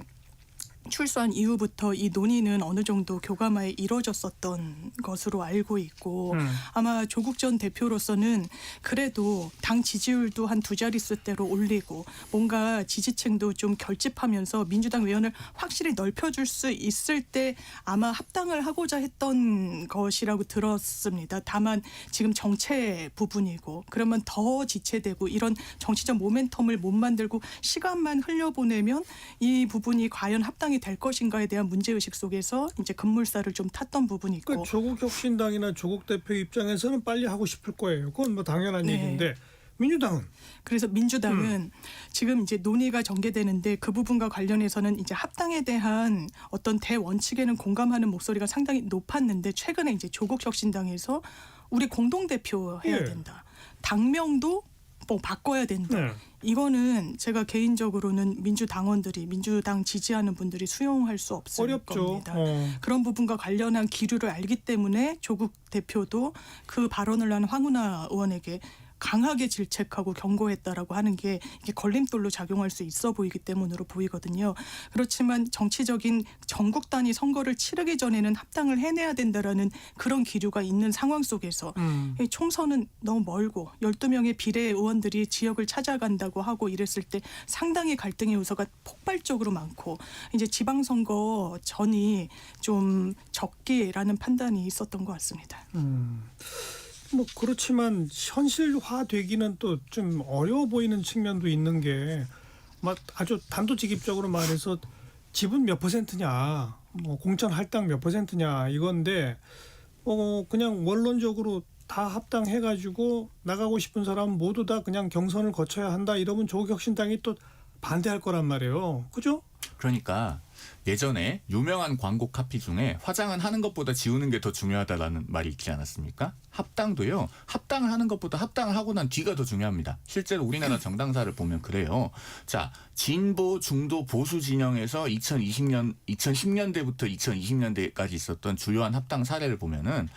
출소한 이후부터 이 논의는 어느 정도 교감하에 이루어졌었던 것으로 알고 있고 아마 조국 전 대표로서는 그래도 당 지지율도 한 2자릿수대로 올리고 뭔가 지지층도 좀 결집하면서 민주당 외연을 확실히 넓혀줄 수 있을 때 아마 합당을 하고자 했던 것이라고 들었습니다. 다만 지금 정체 부분이고 그러면 더 지체되고 이런 정치적 모멘텀을 못 만들고 시간만 흘려보내면 이 부분이 과연 합당이 될 것인가에 대한 문제의식 속에서 이제 급물살을 좀 탔던 부분이 있고. 그러니까 조국혁신당이나 조국 대표 입장에서는 빨리 하고 싶을 거예요. 그건 뭐 당연한 얘기인데 민주당은? 그래서 민주당은 지금 이제 논의가 전개되는데 그 부분과 관련해서는 이제 합당에 대한 어떤 대원칙에는 공감하는 목소리가 상당히 높았는데 최근에 이제 조국혁신당에서 우리 공동대표 해야 된다. 당명도 뭐 바꿔야 된다. 이거는 제가 개인적으로는 민주당원들이 민주당 지지하는 분들이 수용할 수 없을 어렵죠. 겁니다. 그런 부분과 관련한 기류를 알기 때문에 조국 대표도 그 발언을 한 황운하 의원에게 강하게 질책하고 경고했다라고 하는 게 이게 걸림돌로 작용할 수 있어 보이기 때문으로 보이거든요. 그렇지만 정치적인 전국 단위 선거를 치르기 전에는 합당을 해내야 된다라는 그런 기류가 있는 상황 속에서 이 총선은 너무 멀고 12명의 비례 의원들이 지역을 찾아간다고 하고 이랬을 때 상당히 갈등의 요소가 폭발적으로 많고 이제 지방선거 전이 좀 적기라는 판단이 있었던 것 같습니다. 뭐 그렇지만 현실화되기는 또 좀 어려워 보이는 측면도 있는 게 막 아주 단도직입적으로 말해서 지분 몇 %냐, 뭐 공천 할당 몇 %냐 이건데 그냥 원론적으로 다 합당해가지고 나가고 싶은 사람 모두 다 그냥 경선을 거쳐야 한다 이러면 조국혁신당이 또 반대할 거란 말이에요. 그죠? 그러니까 예전에 유명한 광고 카피 중에 화장은 하는 것보다 지우는 게 더 중요하다라는 말이 있지 않았습니까? 합당도요. 합당을 하는 것보다 합당을 하고 난 뒤가 더 중요합니다. 실제로 우리나라 정당사를 보면 그래요. 자, 진보, 중도, 보수 진영에서 2010년대부터 2020년대까지 있었던 주요한 합당 사례를 보면은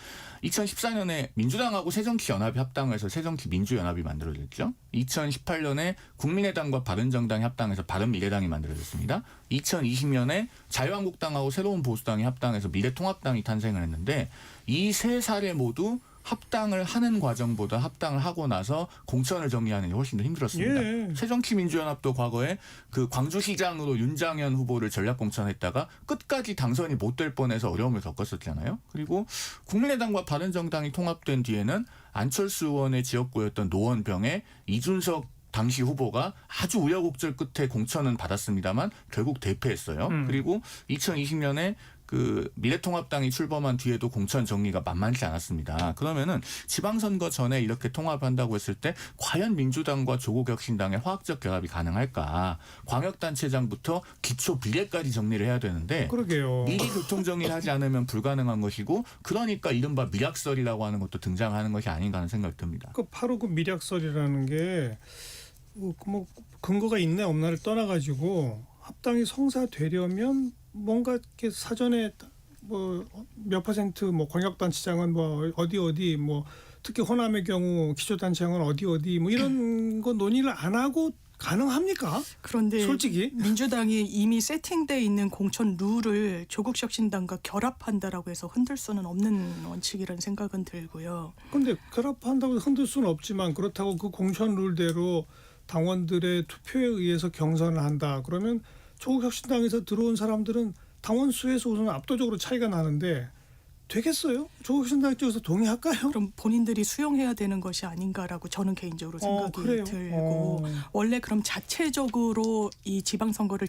2014년에 민주당하고 새정치연합이 합당해서 새정치민주연합이 만들어졌죠. 2018년에 국민의당과 바른정당이 합당해서 바른미래당이 만들어졌습니다. 2020년에 2020년에 자유한국당하고 새로운 보수당이 합당해서 미래통합당이 탄생을 했는데 이 세 사례 모두 합당을 하는 과정보다 합당을 하고 나서 공천을 정리하는 게 훨씬 더 힘들었습니다. 예. 새정치민주연합도 과거에 그 광주시장으로 윤장현 후보를 전략공천했다가 끝까지 당선이 못 될 뻔해서 어려움을 겪었었잖아요. 그리고 국민의당과 바른정당이 통합된 뒤에는 안철수 의원의 지역구였던 노원병에 이준석 당시 후보가 아주 우여곡절 끝에 공천은 받았습니다만 결국 대패했어요. 그리고 2020년에 그 미래통합당이 출범한 뒤에도 공천 정리가 만만치 않았습니다. 그러면은 지방선거 전에 이렇게 통합한다고 했을 때 과연 민주당과 조국혁신당의 화학적 결합이 가능할까? 광역단체장부터 기초 비례까지 정리를 해야 되는데 그러게요. 미리 교통정리를 하지 않으면 불가능한 것이고 그러니까 이른바 미락설이라고 하는 것도 등장하는 것이 아닌가 하는 생각이 듭니다. 그 바로 그 미략설이라는 게 뭐 근거가 있네 없나를 떠나가지고 합당이 성사되려면 뭔가 이렇게 사전에 뭐 몇 퍼센트 뭐 광역단체장은 뭐 어디 뭐 특히 호남의 경우 기초단체장은 어디 뭐 이런 거 논의를 안 하고 가능합니까? 그런데 솔직히 민주당이 이미 세팅돼 있는 공천 룰을 조국혁신당과 결합한다라고 해서 흔들 수는 없는 원칙이라는 생각은 들고요. 근데 결합한다고 흔들 수는 없지만 그렇다고 그 공천 룰대로 당원들의 투표에 의해서 경선을 한다. 그러면 조국혁신당에서 들어온 사람들은 당원 수에서 우선 압도적으로 차이가 나는데 되겠어요? 조국혁신당 쪽에서 동의할까요? 그럼 본인들이 수용해야 되는 것이 아닌가라고 저는 개인적으로 생각이 그래요? 들고 원래 그럼 자체적으로 이 지방선거를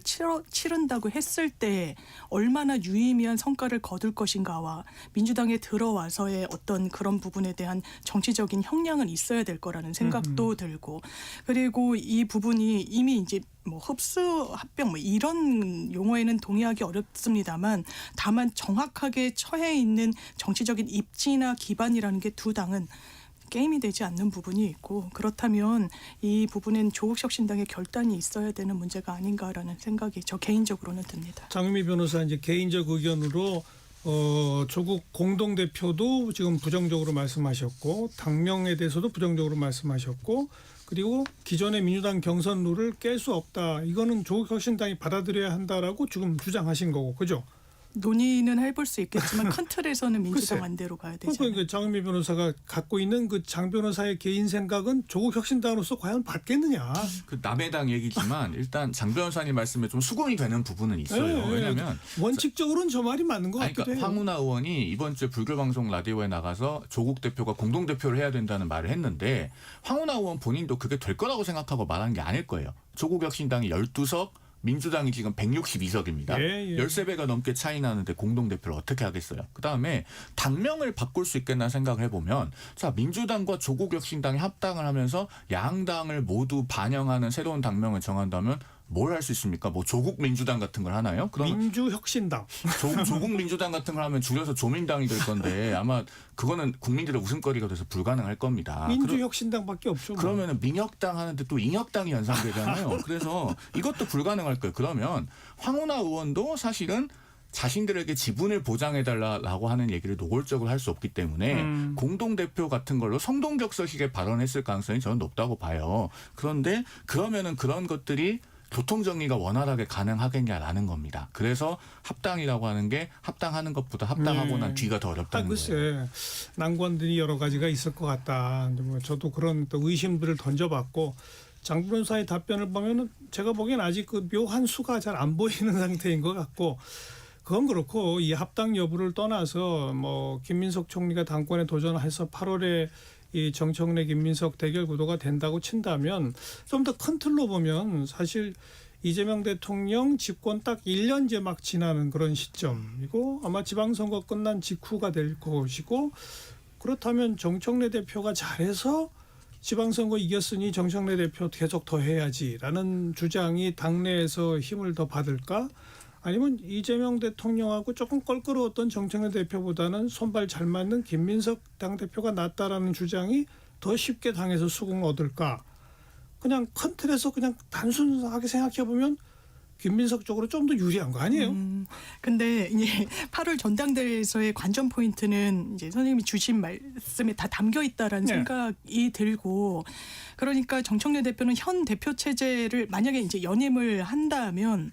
치른다고 했을 때 얼마나 유의미한 성과를 거둘 것인가와 민주당에 들어와서의 어떤 그런 부분에 대한 정치적인 형량은 있어야 될 거라는 생각도 들고 그리고 이 부분이 이미 이제 뭐 흡수 합병 뭐 이런 용어에는 동의하기 어렵습니다만 다만 정확하게 처해 있는 정치적인 입지나 기반이라는 게 두 당은 게임이 되지 않는 부분이 있고 그렇다면 이 부분엔 조국혁신당의 결단이 있어야 되는 문제가 아닌가라는 생각이 저 개인적으로는 듭니다. 장유미 변호사 이제 개인적 의견으로 조국 공동대표도 지금 부정적으로 말씀하셨고 당명에 대해서도 부정적으로 말씀하셨고 그리고 기존의 민주당 경선 룰을 깰 수 없다. 이거는 조국혁신당이 받아들여야 한다라고 지금 주장하신 거고, 그죠? 논의는 해볼 수 있겠지만 큰 틀에서는 민주당 글쎄. 안대로 가야 되잖아요. 그러니까 장은미 변호사가 갖고 있는 그 장 변호사의 개인 생각은 조국혁신당으로서 과연 받겠느냐? 그 남의 당 얘기지만 일단 장 변호사님 말씀에 좀 수긍이 되는 부분은 있어요. 네, 왜냐하면 원칙적으로는 저 말이 맞는 것 같기도 그러니까 해요. 황운하 의원이 이번 주에 불교방송 라디오에 나가서 조국 대표가 공동대표를 해야 된다는 말을 했는데 황운하 의원 본인도 그게 될 거라고 생각하고 말한 게 아닐 거예요. 조국혁신당이 12석 민주당이 지금 162석입니다. 예. 13배가 넘게 차이 나는데 공동대표를 어떻게 하겠어요. 그다음에 당명을 바꿀 수 있겠나 생각을 해보면 자 민주당과 조국혁신당이 합당을 하면서 양당을 모두 반영하는 새로운 당명을 정한다면 뭘 할 수 있습니까? 뭐 조국민주당 같은 걸 하나요? 그럼 민주혁신당. 조국민주당 같은 걸 하면 줄여서 조민당이 될 건데 아마 그거는 국민들의 웃음거리가 돼서 불가능할 겁니다. 민주혁신당밖에 없죠. 뭐. 그러면은 민혁당 하는데 또 인혁당이 연상되잖아요. 그래서 이것도 불가능할 거예요. 그러면 황운하 의원도 사실은 자신들에게 지분을 보장해달라고 하는 얘기를 노골적으로 할 수 없기 때문에 공동대표 같은 걸로 성동격서식에 발언했을 가능성이 저는 높다고 봐요. 그런데 그러면은 그런 것들이 교통정리가 원활하게 가능하겠냐라는 겁니다. 그래서 합당이라고 하는 게 합당하는 것보다 합당하고 난 뒤가 더 어렵다는 거예요. 글쎄 난관들이 여러 가지가 있을 것 같다. 뭐 저도 그런 또 의심들을 던져봤고 장 변호사의 답변을 보면은 제가 보기엔 아직 그 묘한 수가 잘 안 보이는 상태인 것 같고 그건 그렇고 이 합당 여부를 떠나서 뭐 김민석 총리가 당권에 도전해서 8월에 이 정청래 김민석 대결 구도가 된다고 친다면 좀 더 큰 틀로 보면 사실 이재명 대통령 집권 딱 1년째 막 지나는 그런 시점이고 아마 지방선거 끝난 직후가 될 것이고 그렇다면 정청래 대표가 잘해서 지방선거 이겼으니 정청래 대표 계속 더 해야지라는 주장이 당내에서 힘을 더 받을까? 아니면 이재명 대통령하고 조금 껄끄러웠던 정청래 대표보다는 손발 잘 맞는 김민석 당대표가 낫다라는 주장이 더 쉽게 당에서 수긍을 얻을까? 그냥 큰 틀에서 그냥 단순하게 생각해 보면 김민석 쪽으로 좀 더 유리한 거 아니에요? 근데 이제 8월 전당대회에서의 관전 포인트는 이제 선생님이 주신 말씀에 다 담겨 있다라는 네. 생각이 들고 그러니까 정청래 대표는 현 대표 체제를 만약에 이제 연임을 한다면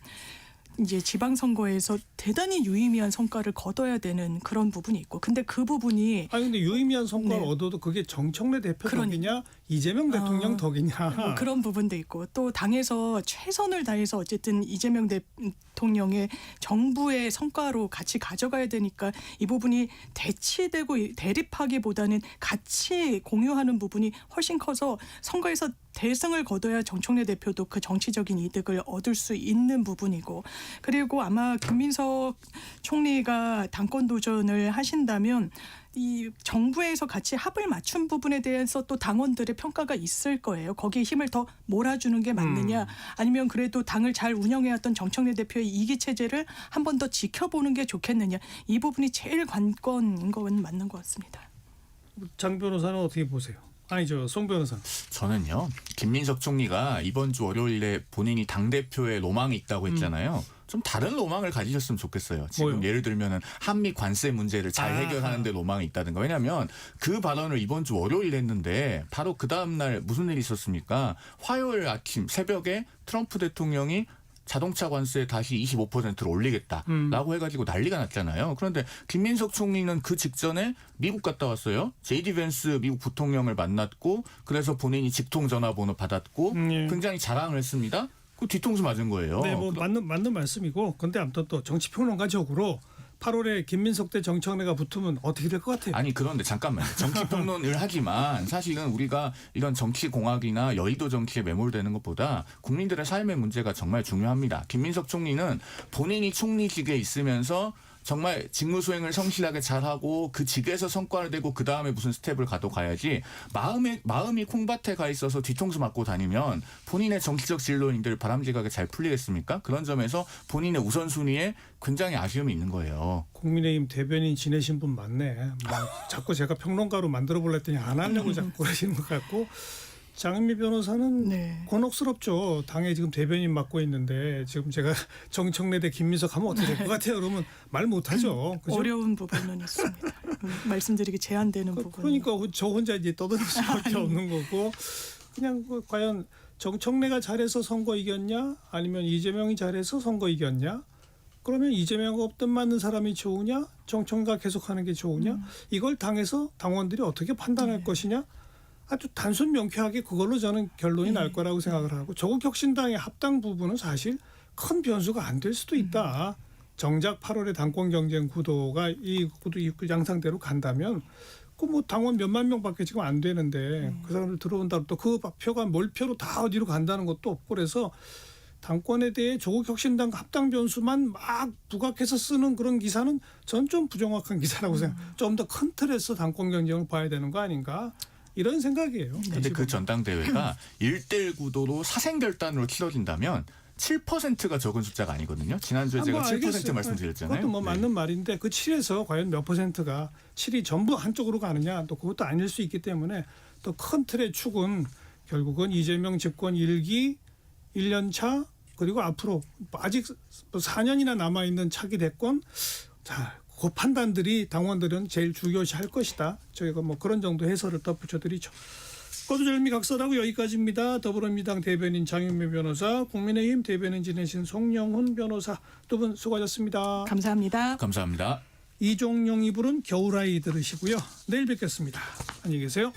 이제 지방선거에서 대단히 유의미한 성과를 거둬야 되는 그런 부분이 있고, 근데 그 부분이 아니 근데 유의미한 성과를 네. 얻어도 그게 정청래 대표 그러니까. 덕이냐 이재명 대통령 덕이냐. 뭐 그런 부분도 있고, 또 당에서 최선을 다해서 어쨌든 이재명 대통령의 정부의 성과로 같이 가져가야 되니까 이 부분이 대치되고 대립하기보다는 같이 공유하는 부분이 훨씬 커서 선거에서 대승을 거둬야 정청래 대표도 그 정치적인 이득을 얻을 수 있는 부분이고, 그리고 아마 김민석 총리가 당권 도전을 하신다면 이 정부에서 같이 합을 맞춘 부분에 대해서 또 당원들의 평가가 있을 거예요. 거기에 힘을 더 몰아주는 게 맞느냐, 아니면 그래도 당을 잘 운영해왔던 정청래 대표의 이기 체제를 한 번 더 지켜보는 게 좋겠느냐, 이 부분이 제일 관건인 건 맞는 것 같습니다. 장 변호사는 어떻게 보세요? 아니죠, 송 변호사. 저는요, 김민석 총리가 이번 주 월요일에 본인이 당대표에 로망이 있다고 했잖아요. 좀 다른 로망을 가지셨으면 좋겠어요. 지금 뭐요? 예를 들면 한미 관세 문제를 잘 해결하는 데 로망이 있다든가. 왜냐하면 그 발언을 이번 주 월요일에 했는데 바로 그 다음날 무슨 일이 있었습니까? 화요일 아침 새벽에 트럼프 대통령이 자동차 관세 다시 25%를 올리겠다라고 해가지고 난리가 났잖아요. 그런데 김민석 총리는 그 직전에 미국 갔다 왔어요. 제이디 벤스 미국 부통령을 만났고, 그래서 본인이 직통 전화번호 받았고 예. 굉장히 자랑을 했습니다. 그 뒤통수 맞은 거예요. 네, 뭐 맞는 말씀이고, 근데 아무튼 또 정치평론가적으로 8월에 김민석 대 정청래가 붙으면 어떻게 될 것 같아요? 아니 그런데 잠깐만요. 정치평론을 하지만 사실은 우리가 이런 정치공학이나 여의도 정치에 매몰되는 것보다 국민들의 삶의 문제가 정말 중요합니다. 김민석 총리는 본인이 총리직에 있으면서 정말 직무 수행을 성실하게 잘하고 그 직에서 성과를 내고 그 다음에 무슨 스텝을 가야지 마음이 콩밭에 가 있어서 뒤통수 맞고 다니면 본인의 정치적 진로인들 바람직하게 잘 풀리겠습니까? 그런 점에서 본인의 우선순위에 굉장히 아쉬움이 있는 거예요. 국민의힘 대변인 지내신 분 많네. 자꾸 제가 평론가로 만들어 보려 했더니 안 하려고 자꾸 그러시는 것 같고, 장은미 변호사는 네. 곤혹스럽죠. 당에 지금 대변인 맡고 있는데 지금 제가 정청래 대 김민석 하면 어떻게 될 것 같아요? 그러면 말 못하죠. 그죠? 어려운 부분은 있습니다. 말씀드리기 제한되는 부분. 그러니까 저 혼자 이제 떠드는 수밖에 없는 거고, 그냥 과연 정청래가 잘해서 선거 이겼냐, 아니면 이재명이 잘해서 선거 이겼냐? 그러면 이재명 없든 맞는 사람이 좋으냐, 정청래가 계속하는 게 좋으냐? 이걸 당에서 당원들이 어떻게 판단할 것이냐? 아주 단순 명쾌하게 그걸로 저는 결론이 날 거라고 생각을 하고, 조국혁신당의 합당 부분은 사실 큰 변수가 안 될 수도 있다. 정작 8월에 당권 경쟁 구도가 이 양상대로 간다면 그 뭐 당원 몇만 명밖에 지금 안 되는데 그 사람들 들어온다고 또 그 표가 몰표로 다 어디로 간다는 것도 없고, 그래서 당권에 대해 조국혁신당 합당 변수만 막 부각해서 쓰는 그런 기사는 전 좀 부정확한 기사라고 생각. 좀 더 큰 틀에서 당권 경쟁을 봐야 되는 거 아닌가, 이런 생각이에요. 근데 그 전당대회가 1대1 구도로 사생결단으로 치러진다면 7%가 적은 숫자가 아니거든요. 지난주에 제가 7% 말씀드렸잖아요. 그것도 뭐 맞는 말인데 그 7에서 과연 몇 %가 7이 전부 한쪽으로 가느냐, 또 그것도 아닐 수 있기 때문에 또 큰 틀의 축은 결국은 이재명 집권 1기 1년 차, 그리고 앞으로 아직 4년이나 남아있는 차기 대권, 자, 그 판단들이 당원들은 제일 중요시할 것이다. 저희가 뭐 그런 정도 해설을 덧붙여드리죠. 거두절미 각설하고 여기까지입니다. 더불어민주당 대변인 장윤미 변호사, 국민의힘 대변인 지내신 송영훈 변호사, 두 분 수고하셨습니다. 감사합니다. 감사합니다. 이종용이 부른 겨울아이 들으시고요. 내일 뵙겠습니다. 안녕히 계세요.